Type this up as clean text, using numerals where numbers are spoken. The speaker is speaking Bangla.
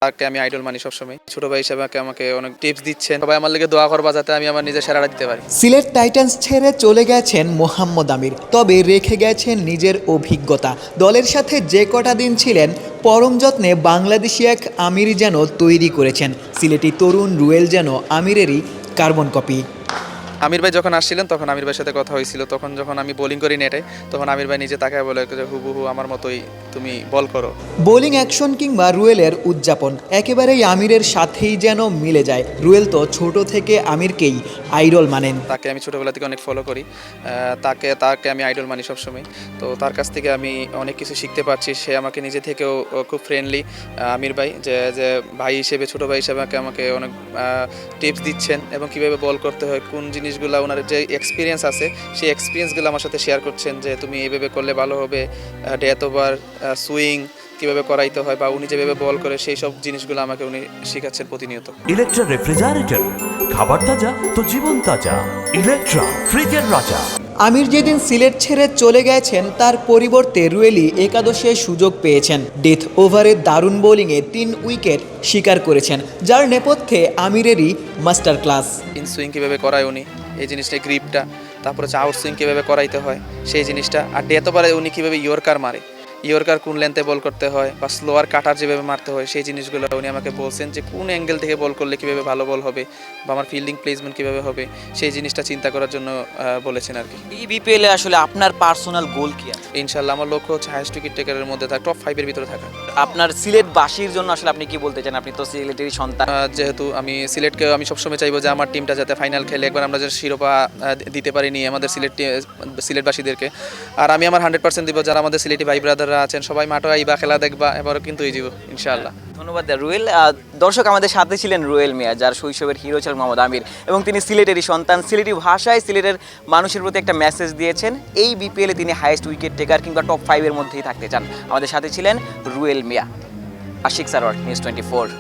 তাকে আমি আইডল মানি সবসময়। ছোট ভাই হিসেবে আমাকে অনেক টিপস দিচ্ছেন। সবাই আমার লেগে দোয়া করবা যাতে আমি আমার নিজের সেরাটা দিতে পারি। সিলেট টাইটান্স ছেড়ে চলে গেছেন মোহাম্মদ আমির, তবে রেখে গেছেন নিজের অভিজ্ঞতা। দলের সাথে যে কটা দিন ছিলেন পরম যত্নে বাংলাদেশি এক আমিরই যেন তৈরি করেছেন। সিলেটি তরুণ রুয়েল যেন আমিরেরই কার্বন কপি। আমির ভাই যখন আসছিলেন তখন আমির ভাইয়ের সাথে কথা হয়েছিল। তখন যখন আমি বোলিং করি নেটে, তখন আমির ভাই নিজে তাকায় বলে যে হুবহু আমার মতোই তুমি বল করো। বোলিং অ্যাকশন কিংবা রুয়েলের উদযাপন একেবারেই আমিরের সাথেই যেন মিলে যায়। রুয়েল তো ছোট থেকে আমিরকেই আইডল মানেন। তাকে আমি ছোটোবেলা থেকে অনেক ফলো করি। তাকে তাকে আমি আইডল মানি সবসময়। তো তার কাছ থেকে আমি অনেক কিছু শিখতে পারছি। সে আমাকে নিজে থেকেও খুব ফ্রেন্ডলি আমির ভাই, যে ভাই হিসেবে, ছোটো ভাই হিসেবে আমাকে অনেক টিপস দিচ্ছেন এবং কীভাবে বল করতে হয়, কোন জিনিসগুলো ওনার যে এক্সপিরিয়েন্স আছে সেই এক্সপিরিয়েন্সগুলো আমার সাথে শেয়ার করছেন, যে তুমি এইভাবে করলে ভালো হবে, ডেথ ওভার, সুইং কীভাবে করাইতে হয়, বা উনি যেভাবে বল করে সেই সব জিনিসগুলো আমাকে উনি শেখাচ্ছেন প্রতিনিয়ত। ইলেকট্রা রেফ্রিজারেটর, খাবার তাজা তো জীবন তাজা। ইলেকট্রা, ফ্রিজের রাজা। আমির যেদিন সিলেট ছেড়ে চলে গেছেন তার পরিবর্তে রুয়েলি একাদশে সুযোগ পেয়েছেন। ডেথ ওভারে দারুণ বোলিংয়ে 3 উইকেট শিকার করেছেন, যার নেপথ্যে আমিরেরই মাস্টার ক্লাস। ইন সুইং কীভাবে করায় উনি, এই জিনিসটা, গ্রিপটা, তারপর হচ্ছে আউট সুইং কীভাবে করাইতে হয় সেই জিনিসটা, আর ডেথ ওভারে উনি কীভাবে ইয়র্কার মারে, ইয়র্কার কোন লেন্থে বল করতে হয়, বা স্লোয়ার কাটার যেভাবে মারতে হয় সেই জিনিসগুলো উনি আমাকে বলছেন, যে কোন অ্যাঙ্গেল থেকে বল করলে কীভাবে ভালো বল হবে, বা আমার ফিল্ডিং প্লেসমেন্ট কীভাবে হবে সেই জিনিসটা চিন্তা করার জন্য বলেছেন আর কি। এই বিপিএলে আসলে আপনার পার্সোনাল গোল কি আছে? ইনশাল্লাহ আমার লক্ষ্য হচ্ছে হাইয়েস্ট উইকেট টেকারের মধ্যে থাকা, টপ 5-এর ভিতরে থাকা। আপনার সিলেটবাসীর জন্য আসলে আপনি কি বলতে চান? আপনি তো সিলেটেরই সন্তান। যেহেতু আমি সিলেটকে আমি সবসময় চাইবো যে আমার টিমটা যাতে ফাইনাল খেলে, একবার আমরা যে শিরোপা দিতে পারিনি আমাদের সিলেটবাসীদেরকে, আর আমি আমার 100% দিব। যারা আমাদের সিলেটি ভাই ব্রাদাররা আছেন সবাই মাঠে আইবা, খেলা দেখবা, এবারও কিন্তু এই যাব ইনশাআল্লাহ। ধন্যবাদ রুয়েল। দর্শক, আমাদের সাথে ছিলেন রুয়েল মিয়া, যার শৈশবের হিরো ছিলেন মোহাম্মদ আমির, এবং তিনি সিলেটেরই সন্তান। সিলেটি ভাষায় সিলেটের মানুষের প্রতি একটা মেসেজ দিয়েছেন। এই বিপিএলে তিনি হাইয়েস্ট উইকেট টেকার কিংবা টপ 5-এর মধ্যেই থাকতে চান। আমাদের সাথে ছিলেন রুয়েল মিয়া। আশিক সারোয়ার, নিউজ 24।